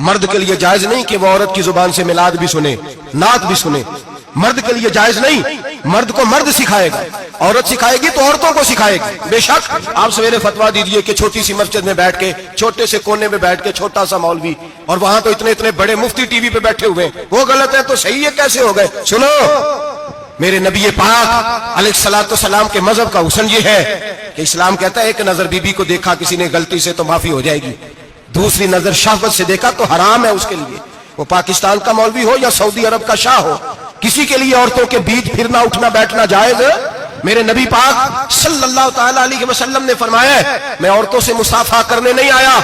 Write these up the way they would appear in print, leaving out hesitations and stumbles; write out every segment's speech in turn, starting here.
مرد کے لیے جائز نہیں کہ وہ عورت کی زبان سے میلاد بھی سنے، نعت بھی سنے، مرد کے لیے جائز نہیں. مرد کو مرد سکھائے گا، عورت سکھائے گی تو عورتوں کو سکھائے گی. بے شک آپ سویرے فتوا دیجئے کہ چھوٹی سی مسجد میں بیٹھ کے، چھوٹے سے کونے میں بیٹھ کے چھوٹا سا مولوی، اور وہاں تو اتنے بڑے مفتی ٹی وی پہ بیٹھے ہوئے ہیں، وہ غلط ہے تو صحیح ہے کیسے ہو گئے؟ سنو، میرے نبی پاک علیہ الصلوۃ والسلام کے مذہب کا حسن یہ ہے کہ اسلام کہتا ہے ایک نظر بی بی کو دیکھا کسی نے غلطی سے تو معافی ہو جائے گی، دوسری نظر شہوت سے دیکھا تو حرام ہے اس کے لیے، وہ پاکستان کا مولوی ہو یا سعودی عرب کا شاہ ہو، کسی کے لیے عورتوں کے بیچ پھرنا اٹھنا بیٹھنا جائز ہے؟ میرے نبی پاک صلی اللہ تعالی علیہ وسلم نے فرمایا ہے میں عورتوں سے مصافحہ کرنے نہیں آیا.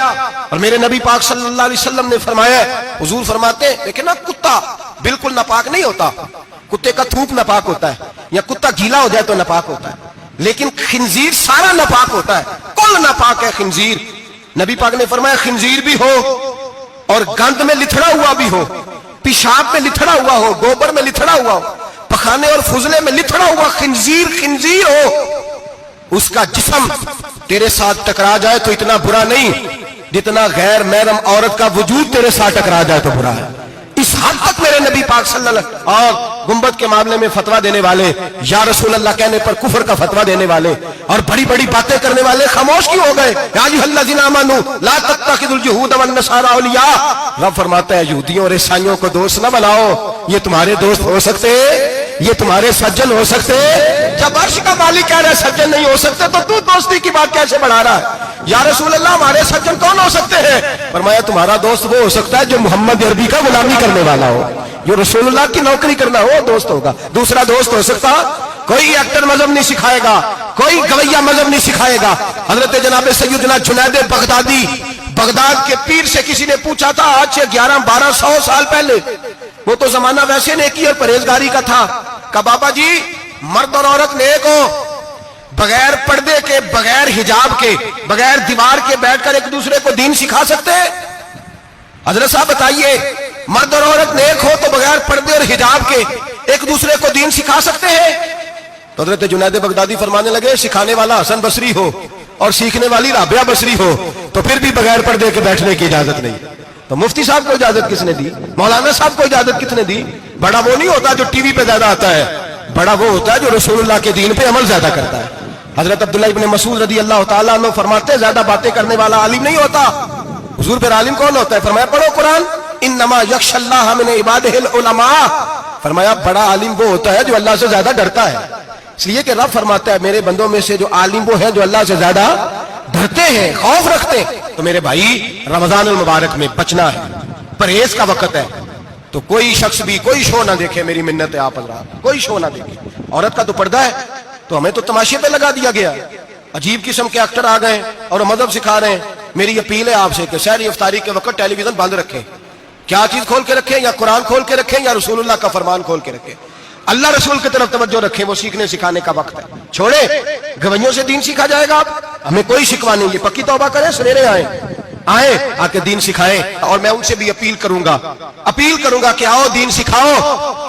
اور میرے نبی پاک صلی اللہ علیہ وسلم نے فرمایا ہے، حضور فرماتے ہیں دیکھیں نا، کتا بالکل ناپاک نہیں ہوتا، کتے کا تھوک ناپاک ہوتا ہے، یا کتا گیلا ہو جائے تو ناپاک ہوتا ہے، لیکن خنزیر سارا ناپاک ہوتا ہے، کل ناپاک ہے خنزیر. نبی پاک نے فرمایا خنزیر بھی ہو اور گند میں لتھڑا ہوا بھی ہو، پیشاب میں لتھڑا ہوا ہو، گوبر میں لتھڑا ہوا ہو، پخانے اور فضلے میں لتھڑا ہوا خنزیر ہو، اس کا جسم تیرے ساتھ ٹکرا جائے تو اتنا برا نہیں جتنا غیر محرم عورت کا وجود تیرے ساتھ ٹکرا جائے تو برا ہے. اس حد تک میرے نبی پاک صلی اللہ علیہ وسلم، اور گنبد کے معاملے میں فتویٰ دینے والے، یا رسول اللہ کہنے پر کفر کا فتویٰ دینے والے اور بڑی بڑی باتیں کرنے والے خاموش کیوں ہو گئے؟ یا ایھا الذین آمنوا لا تتخذوا اليہود والنصارى اولیاء. رب فرماتا ہے یہودیوں اور عیسائیوں کو دوست نہ بناؤ، یہ تمہارے دوست ہو سکتے، یہ تمہارے سجن ہو سکتے. جب عرش کا مالک کہہ رہا ہے سجن نہیں ہو سکتے تو دوستی کی بات کیسے بڑھا رہا ہے؟ یا رسول اللہ ہمارے سجن کون ہو سکتے ہیں؟ فرمایا تمہارا دوست وہ ہو سکتا ہے جو محمد عربی کا غلامی کرنے والا ہو، جو رسول اللہ کی نوکری کرنا ہو، دوست ہوگا. دوسرا دوست ہو سکتا کوئی ایکٹر مذہب نہیں سکھائے گا، کوئی گویہ مذہب نہیں سکھائے گا. حضرت جناب سیدنا جنید بغدادی، بغداد کے پیر سے کسی نے پوچھا تھا آج سے 1100-1200 سال پہلے، وہ تو زمانہ ویسے نیکی اور پرہیزگاری کا تھا، کہ بابا جی مرد اور عورت نیک ہو، بغیر پردے کے، بغیر حجاب کے، بغیر دیوار کے بیٹھ کر ایک دوسرے کو دین سکھا سکتے ہیں؟ حضرت صاحب بتائیے، مرد اور عورت نیک ہو تو بغیر پردے اور حجاب کے ایک دوسرے کو دین سکھا سکتے ہیں؟ تو حضرت جنید بغدادی فرمانے لگے سکھانے والا حسن بصری ہو اور سیکھنے والی رابعہ بصری ہو تو پھر بھی بغیر پردے کے بیٹھنے کی اجازت نہیں. تو مفتی صاحب کو اجازت کس نے دی؟ مولانا صاحب کو اجازت کس نے دی؟ بڑا وہ نہیں ہوتا جو ٹی وی پہ زیادہ آتا ہے، بڑا وہ ہوتا ہے جو رسول اللہ کے دین پہ عمل زیادہ کرتا ہے. حضرت عبداللہ ابن مسعود رضی اللہ تعالیٰ عنہ فرماتے ہیں زیادہ باتیں کرنے والا عالم نہیں ہوتا. حضور پھر عالم کون ہوتا ہے؟ فرمایا پڑھو قرآن، انما یخشی اللہ من عبادہ العلماء. فرمایا بڑا عالم وہ ہوتا ہے جو اللہ سے زیادہ ڈرتا ہے، اس لیے کہ رب فرماتا ہے میرے بندوں میں سے جو عالم وہ ہیں جو اللہ سے زیادہ ڈرتے ہیں، خوف رکھتے ہیں. تو میرے بھائی رمضان المبارک میں بچنا ہے، پرہیز کا وقت ہے، تو کوئی شخص بھی کوئی شو نہ دیکھے، میری منت ہے آپ حضرات، کوئی شو نہ دیکھے. عورت کا تو پردہ ہے تو ہمیں تو تماشے پہ لگا دیا گیا، عجیب قسم کے ایکٹر آ گئے اور مذہب سکھا رہے ہیں. میری اپیل ہے آپ سے کہ سحری افطاری کے وقت ٹیلی ویژن بند رکھیں. کیا چیز کھول کے رکھیں؟ یا قرآن کھول کے رکھیں یا رسول اللہ کا فرمان کھول کے رکھیں. اللہ رسول کی طرف توجہ رکھیں، وہ سیکھنے سکھانے کا وقت ہے. چھوڑے گویوں سے دین سیکھا جائے گا، ہمیں کوئی شکوا نہیں. یہ پکی توبہ کریں، سنیرے آئیں آ کے دین سکھائیں. اور میں ان سے بھی اپیل کروں گا کہ آؤ دین سکھاؤ.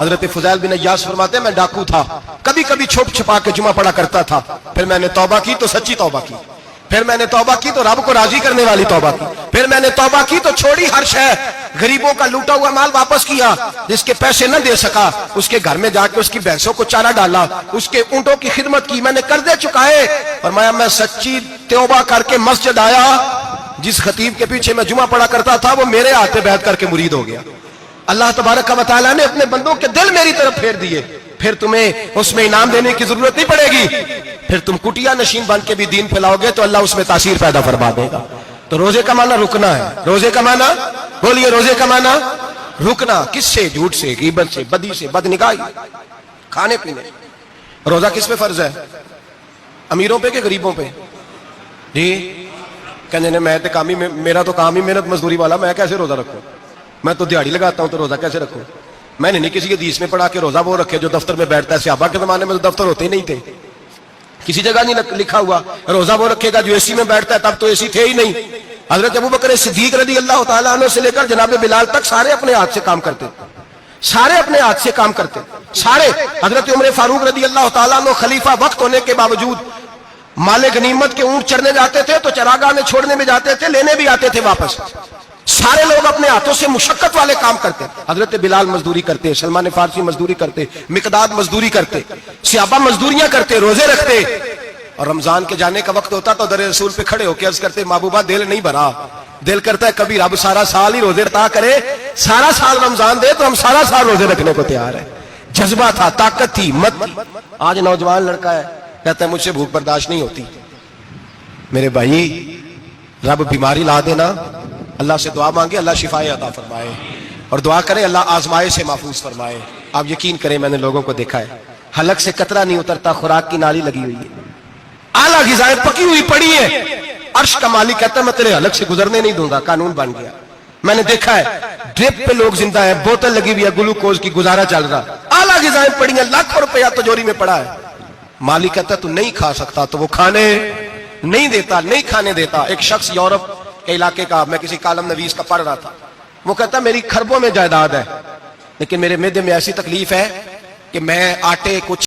حضرت فضیل بن عیاض فرماتے ہیں میں ڈاکو تھا، کبھی کبھی چھپ چھپا کے جمعہ پڑھا کرتا تھا، پھر میں نے توبہ کی تو سچی توبہ کی، پھر میں نے توبہ کی تو رب کو راضی کرنے والی توبہ کی، پھر میں نے توبہ کی تو چھوڑی ہر شے، غریبوں کا لوٹا ہوا مال واپس کیا، جس کے پیسے نہ دے سکا اس کے گھر میں جا کے اس کی بھینسوں کو چارہ ڈالا، اس کے اونٹوں کی خدمت کی، میں نے قرضے چکائے. فرمایا میں سچی توبہ کر کے مسجد آیا، جس خطیب کے پیچھے میں جمعہ پڑھا کرتا تھا وہ میرے ہاتھ بیعت کر کے مرید ہو گیا. اللہ تبارک و تعالیٰ نے اپنے بندوں کے دل میری طرف پھیر دیے. پھر تمہیں اس میں انعام دینے کی ضرورت نہیں پڑے گی، پھر تم کٹیا نشین بن کے بھی دین پھیلاؤ گے تو اللہ اس میں تاثیر پیدا فرما دے گا. تو روزے کا معنی رکنا ہے. روزے کا معنی بولیے، روزے کا معنی رکنا. کس سے؟ جھوٹ سے، غیبت سے، بدی سے، بد نگاہی، کھانے پینے. روزہ کس پہ فرض ہے؟ امیروں پہ کہ غریبوں پہ؟ جی کہنے میں تو کام ہی، میرا تو کام ہی محنت مزدوری والا، میں کیسے روزہ رکھوں؟ میں تو دیہڑی لگاتا ہوں تو روزہ کیسے رکھوں؟ میں نے نہیں کسی حدیث میں پڑھا کہ روزہ وہ رکھے جو دفتر میں بیٹھتا ہے. صحابہ کے زمانے میں تو دفتر ہوتے ہی نہیں تھے، کسی جگہ نہیں لکھا ہوا روزہ وہ رکھے گا جو اے سی میں بیٹھتا ہے، تب تو اے سی تھے ہی نہیں. حضرت ابوبکر صدیق رضی اللہ تعالیٰ عنہ سے لے کر جناب بلال تک سارے اپنے ہاتھ سے کام کرتے، سارے اپنے ہاتھ سے کام کرتے سارے. حضرت عمر فاروق رضی اللہ تعالیٰ عنہ خلیفہ وقت ہونے کے باوجود مال غنیمت کے اونٹ چرنے جاتے تھے تو چراگاہ میں چھوڑنے میں جاتے تھے، لینے بھی آتے تھے واپس. سارے لوگ اپنے ہاتھوں سے مشقت والے کام کرتے. حضرت بلال مزدوری کرتے, سلمان فارسی مزدوری کرتے, مقداد مزدوری کرتے, صحابہ مزدوریاں کرتے, روزے رکھتے, اور رمضان کے جانے کا وقت ہوتا تو در رسول پہ کھڑے ہو کے عرض کرتے محبوبہ دل نہیں بھرا, دل کرتا ہے کبھی رب سارا سال ہی روزے عطا کرے, سارا سال رمضان دے تو ہم سارا سال روزے رکھنے کو تیار ہیں. جذبہ تھا, طاقت تھی, ہمت تھی. آج نوجوان لڑکا ہے کہتا ہے مجھ سے بھوک برداشت نہیں ہوتی. میرے بھائی رب بیماری لا دینا, اللہ سے دعا مانگے اللہ شفائے عطا فرمائے, اور دعا کرے اللہ آزمائے سے محفوظ فرمائے. آپ یقین کریں میں نے لوگوں کو دیکھا ہے حلق سے قطرہ نہیں اترتا, خوراک کی نالی لگی ہوئی ہے, اعلیٰ غذائیں پکی ہوئی پڑی ہے, عرش کا مالک کہتا ہے میں تیرے حلق سے گزرنے نہیں دوں گا, قانون بن گیا. میں نے دیکھا ہے ڈرپ پہ لوگ زندہ ہیں, بوتل لگی ہوئی ہے گلوکوز کی, گزارا چل رہا, اعلیٰ غذائیں پڑی ہیں, لاکھوں روپیہ تجوری میں پڑا ہے. مالک کہتا ہے تو نہیں کھا سکتا, تو وہ کھانے نہیں دیتا, نہیں کھانے دیتا. ایک شخص یورپ کے علاقے کا, میں کسی کالم نویس کا پڑھ رہا تھا, وہ کہتا میری خربوں میں جائیداد ہے لیکن میرے معدے میں ایسی تکلیف ہے کہ میں آٹے کچھ